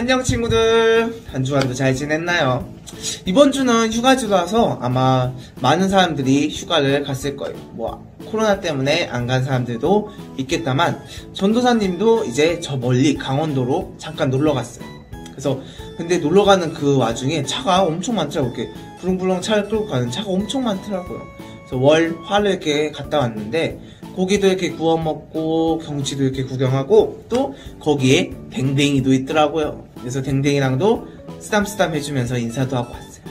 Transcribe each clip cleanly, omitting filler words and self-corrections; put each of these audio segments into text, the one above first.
안녕 친구들, 한 주간도 잘 지냈나요? 이번 주는 휴가주라서 아마 많은 사람들이 휴가를 갔을 거예요. 코로나 때문에 안 간 사람들도 있겠다만 전도사님도 이제 저 멀리 강원도로 잠깐 놀러 갔어요. 그래서 근데 놀러 가는 그 와중에 차가 엄청 많더라고요. 이렇게 부릉부릉 차를 끌고 가는 차가 엄청 많더라고요. 그래서 월, 화를 이렇게 갔다 왔는데 고기도 이렇게 구워 먹고 경치도 이렇게 구경하고 또 거기에 댕댕이도 있더라고요. 그래서 댕댕이랑도 쓰담쓰담 해주면서 인사도 하고 왔어요.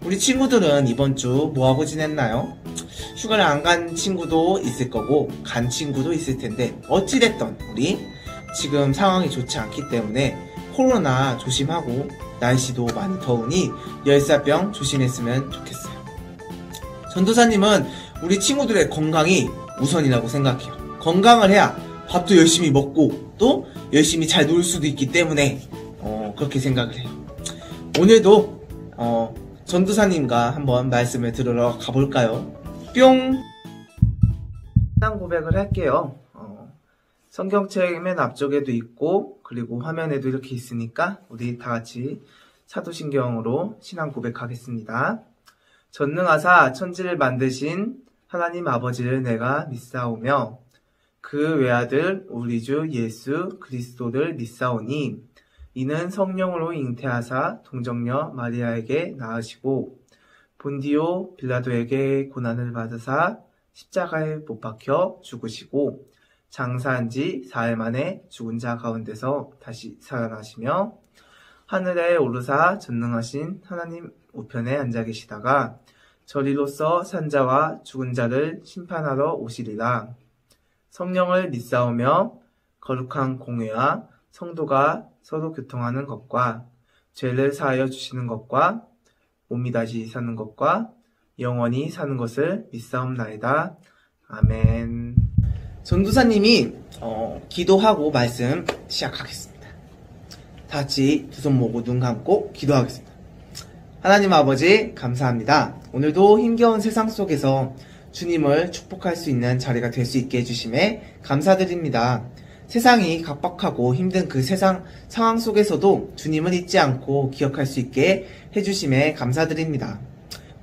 우리 친구들은 이번 주 뭐하고 지냈나요? 휴가를 안 간 친구도 있을 거고 간 친구도 있을 텐데 어찌됐던 우리 지금 상황이 좋지 않기 때문에 코로나 조심하고 날씨도 많이 더우니 열사병 조심했으면 좋겠어요. 전도사님은 우리 친구들의 건강이 우선이라고 생각해요. 건강을 해야 밥도 열심히 먹고 또 열심히 잘 놀 수도 있기 때문에 그렇게 생각을 해요. 오늘도 전도사님과 한번 말씀을 들으러 가볼까요? 뿅! 일단 고백을 할게요. 성경책 맨 앞쪽에도 있고 그리고 화면에도 이렇게 있으니까 우리 다같이 사도신경으로 신앙 고백하겠습니다. 전능하사 천지를 만드신 하나님 아버지를 내가 믿사오며 그 외아들 우리 주 예수 그리스도를 믿사오니 이는 성령으로 잉태하사 동정녀 마리아에게 낳으시고 본디오 빌라도에게 고난을 받으사 십자가에 못 박혀 죽으시고 장사한 지 4일 만에 죽은 자 가운데서 다시 살아나시며 하늘에 오르사 전능하신 하나님 우편에 앉아 계시다가 저리로서 산자와 죽은 자를 심판하러 오시리라. 성령을 믿사오며 거룩한 공회와 성도가 서로 교통하는 것과 죄를 사하여 주시는 것과 몸이 다시 사는 것과 영원히 사는 것을 믿사옵나이다. 아멘. 전도사님이 기도하고 말씀 시작하겠습니다. 다 같이 두 손 모으고 눈 감고 기도하겠습니다. 하나님 아버지 감사합니다. 오늘도 힘겨운 세상 속에서 주님을 축복할 수 있는 자리가 될 수 있게 해주심에 감사드립니다. 세상이 각박하고 힘든 그 세상 상황 속에서도 주님을 잊지 않고 기억할 수 있게 해주심에 감사드립니다.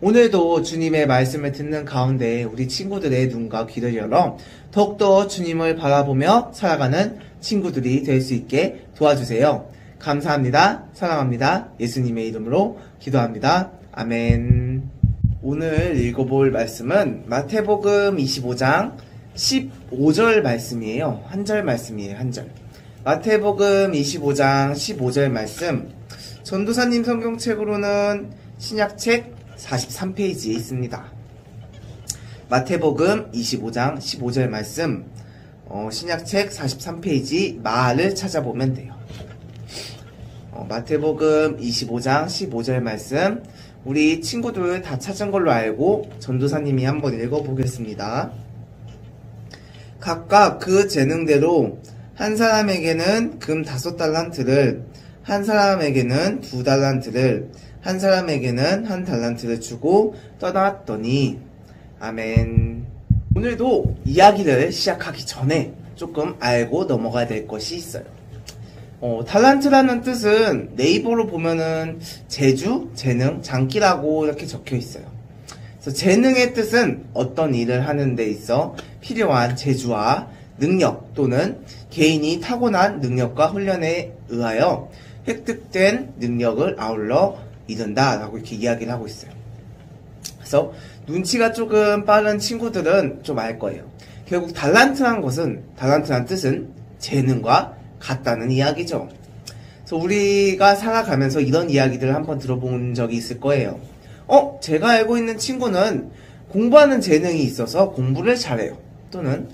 오늘도 주님의 말씀을 듣는 가운데 우리 친구들의 눈과 귀를 열어 더욱더 주님을 바라보며 살아가는 친구들이 될 수 있게 도와주세요. 감사합니다. 사랑합니다. 예수님의 이름으로 기도합니다. 아멘. 오늘 읽어볼 말씀은 마태복음 25장 15절 말씀이에요. 한 절 말씀이에요. 한 절. 마태복음 25장 15절 말씀. 전도사님 성경책으로는 신약책 43페이지에 있습니다. 마태복음 25장 15절 말씀. 신약책 43페이지 마를 찾아보면 돼요. 마태복음 25장 15절 말씀 우리 친구들 다 찾은 걸로 알고 전도사님이 한번 읽어보겠습니다. 각각 그 재능대로 한 사람에게는 금 5달란트를 한 사람에게는 2달란트를 한 사람에게는 1달란트를 주고 떠났더니 아멘. 오늘도 이야기를 시작하기 전에 조금 알고 넘어가야 될 것이 있어요. 달란트라는 뜻은 네이버로 보면은 재주, 재능, 장기라고 이렇게 적혀 있어요. 그래서 재능의 뜻은 어떤 일을 하는 데 있어 필요한 재주와 능력 또는 개인이 타고난 능력과 훈련에 의하여 획득된 능력을 아울러 이룬다 라고 이렇게 이야기를 하고 있어요. 그래서 눈치가 조금 빠른 친구들은 좀 알 거예요. 결국 달란트란 뜻은 재능과 같다는 이야기죠. 그래서 우리가 살아가면서 이런 이야기들을 한번 들어본 적이 있을 거예요. 제가 알고 있는 친구는 공부하는 재능이 있어서 공부를 잘해요. 또는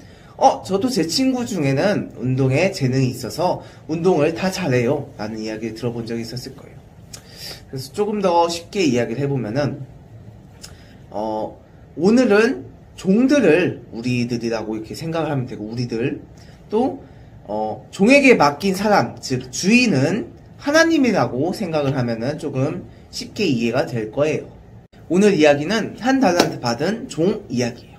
저도 제 친구 중에는 운동에 재능이 있어서 운동을 다 잘해요. 라는 이야기를 들어본 적이 있었을 거예요. 그래서 조금 더 쉽게 이야기를 해보면은 오늘은 종들을 우리들이라고 이렇게 생각을 하면 되고 우리들 또 종에게 맡긴 사람, 즉 주인은 하나님이라고 생각을 하면은 조금 쉽게 이해가 될 거예요. 오늘 이야기는 1달란트 받은 종 이야기예요.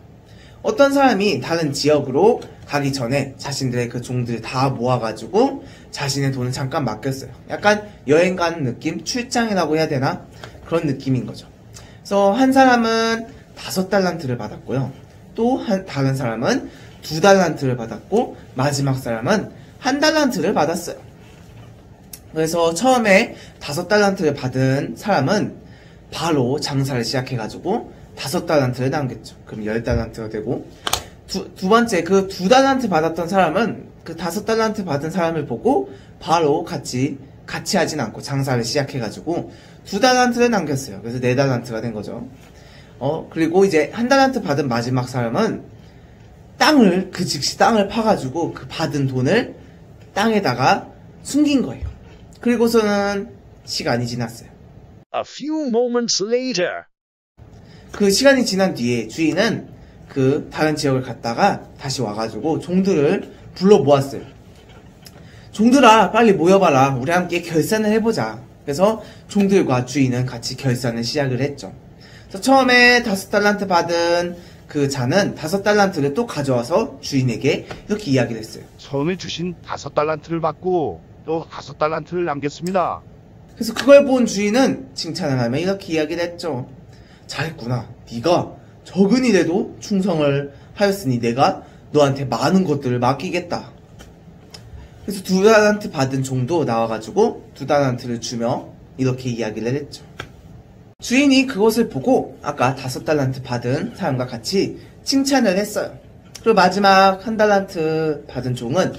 어떤 사람이 다른 지역으로 가기 전에 자신들의 그 종들 다 모아가지고 자신의 돈을 잠깐 맡겼어요. 약간 여행 가는 느낌? 출장이라고 해야 되나? 그런 느낌인 거죠. 그래서 한 사람은 5달란트를 받았고요. 또 다른 사람은 2달란트를 받았고 마지막 사람은 1달란트를 받았어요. 그래서 처음에 5달란트를 받은 사람은 바로 장사를 시작해가지고 5달란트를 남겼죠. 그럼 10달란트가 되고 두 번째 그 2달란트 받았던 사람은 그 5달란트 받은 사람을 보고 바로 같이 하진 않고 장사를 시작해가지고 2달란트를 남겼어요. 그래서 4달란트가 된 거죠. 그리고 이제 1달란트 받은 마지막 사람은 그 즉시 땅을 파가지고 그 받은 돈을 땅에다가 숨긴 거예요. 그리고서는 시간이 지났어요. A few moments later. 그 시간이 지난 뒤에 주인은 그 다른 지역을 갔다가 다시 와가지고 종들을 불러 모았어요. 종들아, 빨리 모여봐라. 우리 함께 결산을 해보자. 그래서 종들과 주인은 같이 결산을 시작을 했죠. 그래서 처음에 5달란트 받은 그 자는 5달란트를 또 가져와서 주인에게 이렇게 이야기를 했어요. 처음에 주신 5달란트를 받고 또 5달란트를 남겼습니다. 그래서 그걸 본 주인은 칭찬을 하며 이렇게 이야기를 했죠. 잘했구나. 네가 적은 일에도 충성을 하였으니 내가 너한테 많은 것들을 맡기겠다. 그래서 2달란트 받은 종도 나와가지고 2달란트를 주며 이렇게 이야기를 했죠. 주인이 그것을 보고 아까 5달란트 받은 사람과 같이 칭찬을 했어요. 그리고 마지막 1달란트 받은 종은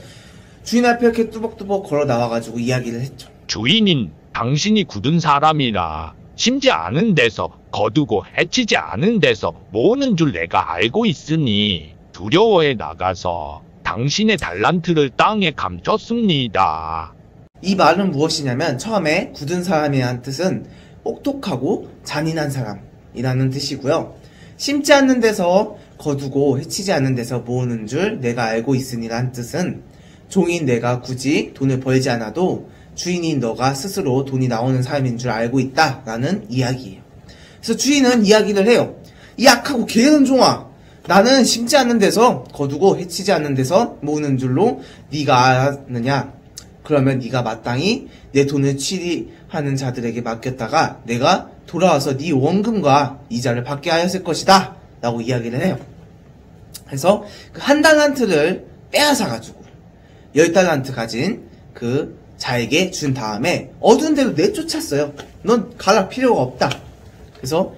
주인 앞에 이렇게 뚜벅뚜벅 걸어 나와가지고 이야기를 했죠. 주인인 당신이 굳은 사람이라 심지 않은 데서 거두고 해치지 않은 데서 모으는 줄 내가 알고 있으니 두려워해 나가서 당신의 달란트를 땅에 감췄습니다. 이 말은 무엇이냐면 처음에 굳은 사람이라는 뜻은 똑똑하고 잔인한 사람이라는 뜻이고요. 심지 않는 데서 거두고 해치지 않는 데서 모으는 줄 내가 알고 있으니라는 뜻은 종인 내가 굳이 돈을 벌지 않아도 주인인 너가 스스로 돈이 나오는 사람인 줄 알고 있다 라는 이야기예요. 그래서 주인은 이야기를 해요. 이 악하고 게으른 종아, 나는 심지 않는 데서 거두고 해치지 않는 데서 모으는 줄로 네가 알았느냐? 그러면 네가 마땅히 내 돈을 취리하는 자들에게 맡겼다가 내가 돌아와서 네 원금과 이자를 받게 하였을 것이다 라고 이야기를 해요. 그래서 그 1달란트를 빼앗아가지고 10달란트 가진 그 자에게 준 다음에 어두운 데로 내쫓았어요. 넌 가라, 필요가 없다. 그래서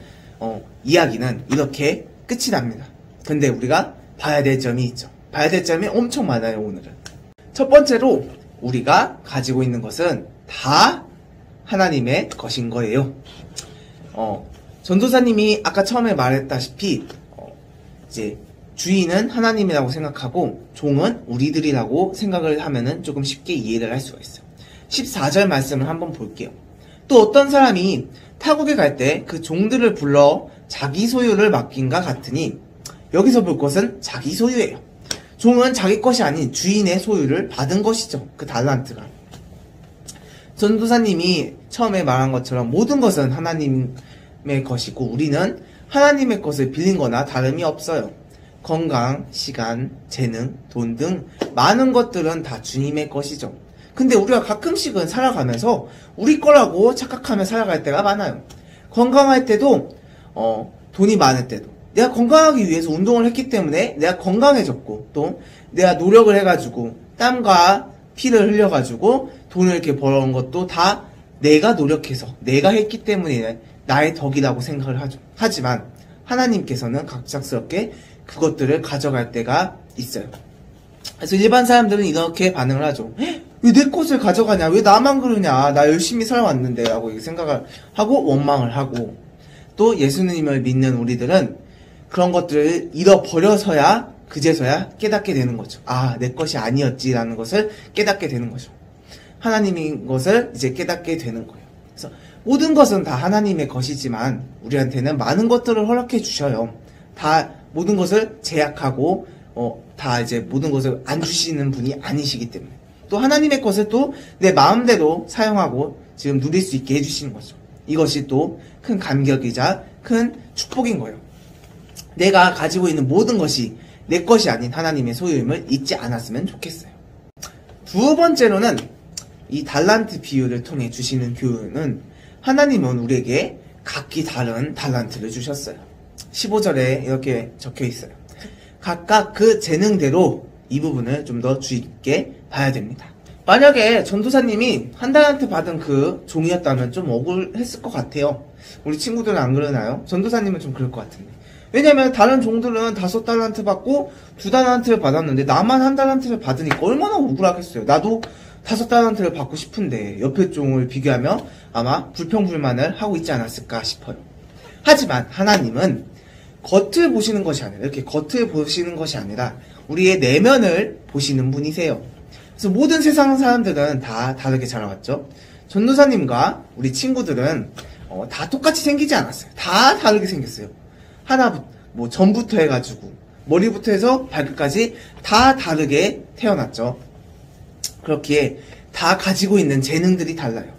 이야기는 이렇게 끝이 납니다. 근데 우리가 봐야 될 점이 있죠. 봐야 될 점이 엄청 많아요. 오늘은 첫 번째로 우리가 가지고 있는 것은 다 하나님의 것인 거예요. 전도사님이 아까 처음에 말했다시피 이제 주인은 하나님이라고 생각하고 종은 우리들이라고 생각을 하면은 조금 쉽게 이해를 할 수가 있어요. 14절 말씀을 한번 볼게요. 또 어떤 사람이 타국에 갈 때 그 종들을 불러 자기 소유를 맡긴가 같으니, 여기서 볼 것은 자기 소유예요. 종은 자기 것이 아닌 주인의 소유를 받은 것이죠. 그 달란트가. 전도사님이 처음에 말한 것처럼 모든 것은 하나님의 것이고 우리는 하나님의 것을 빌린 거나 다름이 없어요. 건강, 시간, 재능, 돈 등 많은 것들은 다 주님의 것이죠. 근데 우리가 가끔씩은 살아가면서 우리 거라고 착각하며 살아갈 때가 많아요. 건강할 때도 돈이 많을 때도 내가 건강하기 위해서 운동을 했기 때문에 내가 건강해졌고, 또 내가 노력을 해가지고 땀과 피를 흘려가지고 돈을 이렇게 벌어온 것도 다 내가 노력해서 내가 했기 때문에 나의 덕이라고 생각을 하죠. 하지만 하나님께서는 갑작스럽게 그것들을 가져갈 때가 있어요. 그래서 일반 사람들은 이렇게 반응을 하죠. 왜 내 것을 가져가냐? 왜 나만 그러냐? 나 열심히 살아왔는데 라고 생각을 하고 원망을 하고, 또 예수님을 믿는 우리들은 그런 것들을 잃어버려서야 그제서야 깨닫게 되는 거죠. 아, 내 것이 아니었지라는 것을 깨닫게 되는 거죠. 하나님인 것을 이제 깨닫게 되는 거예요. 그래서 모든 것은 다 하나님의 것이지만 우리한테는 많은 것들을 허락해 주셔요. 다 모든 것을 제약하고 다 이제 모든 것을 안 주시는 분이 아니시기 때문에, 또 하나님의 것을 또 내 마음대로 사용하고 지금 누릴 수 있게 해주시는 거죠. 이것이 또 큰 감격이자 큰 축복인 거예요. 내가 가지고 있는 모든 것이 내 것이 아닌 하나님의 소유임을 잊지 않았으면 좋겠어요. 두 번째로는 이 달란트 비유를 통해 주시는 교훈은 하나님은 우리에게 각기 다른 달란트를 주셨어요. 15절에 이렇게 적혀 있어요. 각각 그 재능대로 이 부분을 좀 더 주의 깊게 봐야 됩니다. 만약에 전도사님이 한 달란트 받은 그 종이었다면 좀 억울했을 것 같아요. 우리 친구들은 안 그러나요? 전도사님은 좀 그럴 것 같은데. 왜냐면 다른 종들은 5달란트 받고 2달란트를 받았는데 나만 한 달란트를 받으니까 얼마나 억울하겠어요. 나도 5달란트를 받고 싶은데 옆에 종을 비교하며 아마 불평불만을 하고 있지 않았을까 싶어요. 하지만 하나님은 겉을 보시는 것이 아니라 이렇게 겉을 보시는 것이 아니라 우리의 내면을 보시는 분이세요. 그래서 모든 세상 사람들은 다 다르게 자라왔죠. 전도사님과 우리 친구들은 다 똑같이 생기지 않았어요. 다 다르게 생겼어요. 하나 뭐 전부터 해가지고 머리부터 해서 발끝까지 다 다르게 태어났죠. 그렇기에 다 가지고 있는 재능들이 달라요.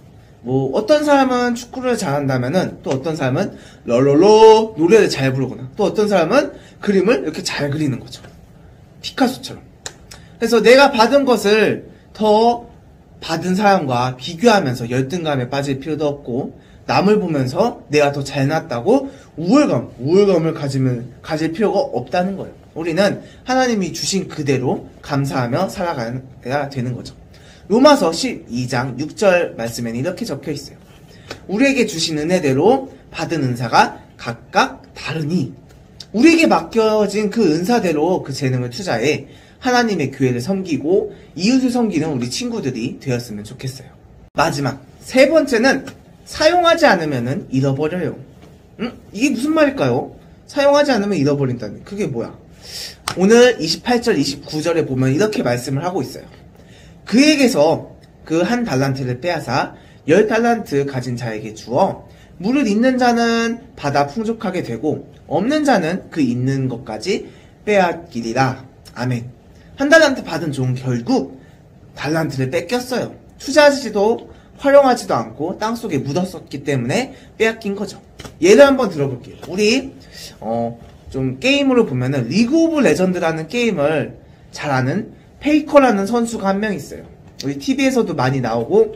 뭐 어떤 사람은 축구를 잘한다면은 또 어떤 사람은 럴럴러 노래를 잘 부르거나 또 어떤 사람은 그림을 이렇게 잘 그리는 거죠. 피카소처럼. 그래서 내가 받은 것을 더 받은 사람과 비교하면서 열등감에 빠질 필요도 없고 남을 보면서 내가 더 잘났다고 우월감을 가질 필요가 없다는 거예요. 우리는 하나님이 주신 그대로 감사하며 살아가야 되는 거죠. 로마서 12장 6절 말씀에는 이렇게 적혀 있어요. 우리에게 주신 은혜대로 받은 은사가 각각 다르니 우리에게 맡겨진 그 은사대로 그 재능을 투자해 하나님의 교회를 섬기고 이웃을 섬기는 우리 친구들이 되었으면 좋겠어요. 마지막 세 번째는 사용하지 않으면 잃어버려요. 이게 무슨 말일까요? 사용하지 않으면 잃어버린다니 그게 뭐야? 오늘 28절 29절에 보면 이렇게 말씀을 하고 있어요. 그에게서 그 한 달란트를 빼앗아 10달란트 가진 자에게 주어 물을 있는 자는 받아 풍족하게 되고 없는 자는 그 있는 것까지 빼앗기리라. 아멘. 한 달란트 받은 종은 결국 달란트를 뺏겼어요. 투자하지도 활용하지도 않고 땅속에 묻었었기 때문에 빼앗긴 거죠. 예를 한번 들어볼게요. 우리 좀 게임으로 보면은 리그 오브 레전드라는 게임을 잘 아는 페이커라는 선수가 한 명 있어요. 우리 TV에서도 많이 나오고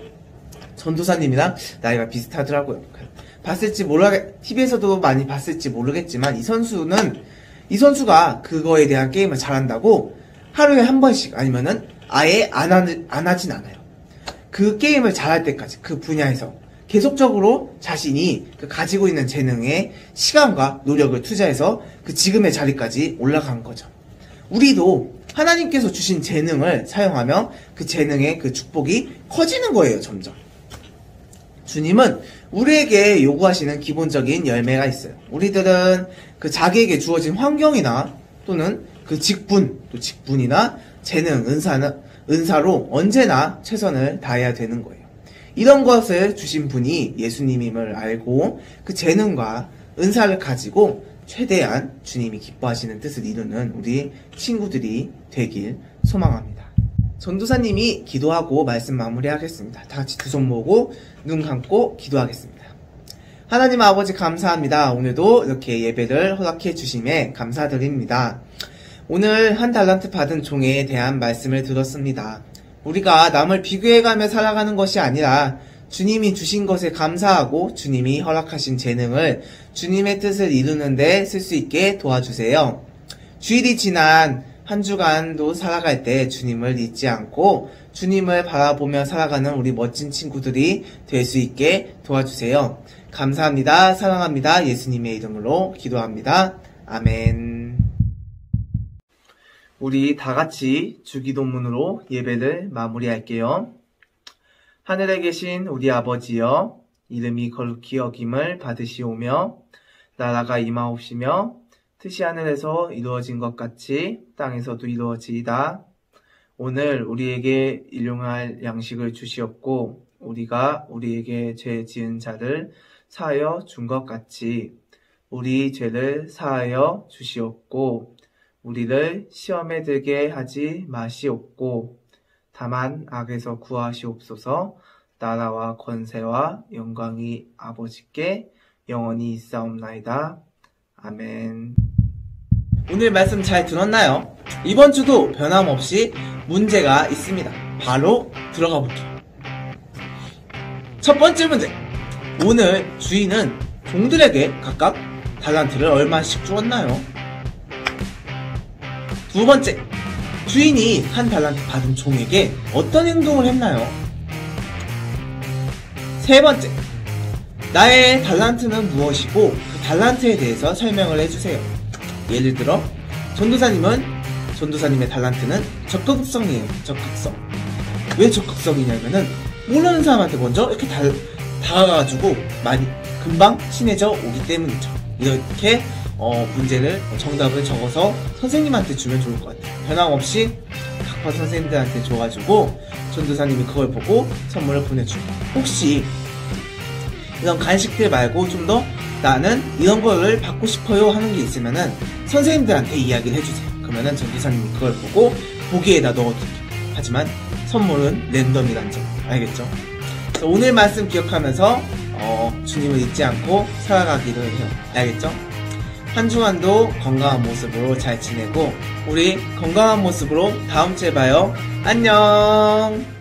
전도사님이랑 나이가 비슷하더라고요. TV에서도 많이 봤을지 모르겠지만 이 선수가 그거에 대한 게임을 잘한다고 하루에 한 번씩 아니면은 아예 안 하진 않아요. 그 게임을 잘할 때까지 그 분야에서 계속적으로 자신이 가지고 있는 재능에 시간과 노력을 투자해서 그 지금의 자리까지 올라간 거죠. 우리도 하나님께서 주신 재능을 사용하며 그 재능의 그 축복이 커지는 거예요, 점점. 주님은 우리에게 요구하시는 기본적인 열매가 있어요. 우리들은 그 자기에게 주어진 환경이나 또는 그 직분이나 재능, 은사로 언제나 최선을 다해야 되는 거예요. 이런 것을 주신 분이 예수님임을 알고 그 재능과 은사를 가지고 최대한 주님이 기뻐하시는 뜻을 이루는 우리 친구들이 되길 소망합니다. 전도사님이 기도하고 말씀 마무리하겠습니다. 다 같이 두 손 모으고 눈 감고 기도하겠습니다. 하나님 아버지 감사합니다. 오늘도 이렇게 예배를 허락해 주심에 감사드립니다. 오늘 한 달란트 받은 종에 대한 말씀을 들었습니다. 우리가 남을 비교해가며 살아가는 것이 아니라 주님이 주신 것에 감사하고 주님이 허락하신 재능을 주님의 뜻을 이루는데 쓸 수 있게 도와주세요. 주일이 지난 한 주간도 살아갈 때 주님을 잊지 않고 주님을 바라보며 살아가는 우리 멋진 친구들이 될 수 있게 도와주세요. 감사합니다. 사랑합니다. 예수님의 이름으로 기도합니다. 아멘. 우리 다 같이 주기도문으로 예배를 마무리할게요. 하늘에 계신 우리 아버지여, 이름이 거룩히 여김을 받으시오며 나라가 임하옵시며 뜻이 하늘에서 이루어진 것 같이 땅에서도 이루어지이다. 오늘 우리에게 일용할 양식을 주시옵고 우리가 우리에게 죄 지은 자를 사하여 준 것 같이 우리 죄를 사하여 주시옵고 우리를 시험에 들게 하지 마시옵고 다만 악에서 구하시옵소서. 나라와 권세와 영광이 아버지께 영원히 있사옵나이다. 아멘. 오늘 말씀 잘 들었나요? 이번 주도 변함없이 문제가 있습니다. 바로 들어가 볼게요. 첫 번째 문제. 오늘 주인은 종들에게 각각 달란트를 얼마씩 주었나요? 두 번째. 주인이 한 달란트 받은 종에게 어떤 행동을 했나요? 세 번째. 나의 달란트는 무엇이고 그 달란트에 대해서 설명을 해주세요. 예를 들어 전도사님은 전도사님의 달란트는 적극성이에요. 적극성. 왜 적극성이냐면은 모르는 사람한테 먼저 이렇게 다가가가지고 많이 금방 친해져 오기 때문이죠. 이렇게 문제를 정답을 적어서 선생님한테 주면 좋을 것 같아요. 변함없이 각파 선생님들한테 줘가지고 전도사님이 그걸 보고 선물을 보내주고, 혹시 이런 간식들 말고 좀 더 나는 이런 거를 받고 싶어요 하는 게 있으면은 선생님들한테 이야기를 해주세요. 그러면은 전도사님이 그걸 보고 보기에다 넣어둘게요. 하지만 선물은 랜덤이란 점 알겠죠? 그래서 오늘 말씀 기억하면서 주님을 잊지 않고 살아가기로 해요. 알겠죠? 한 주간도 건강한 모습으로 잘 지내고 우리 건강한 모습으로 다음 주에 봐요. 안녕.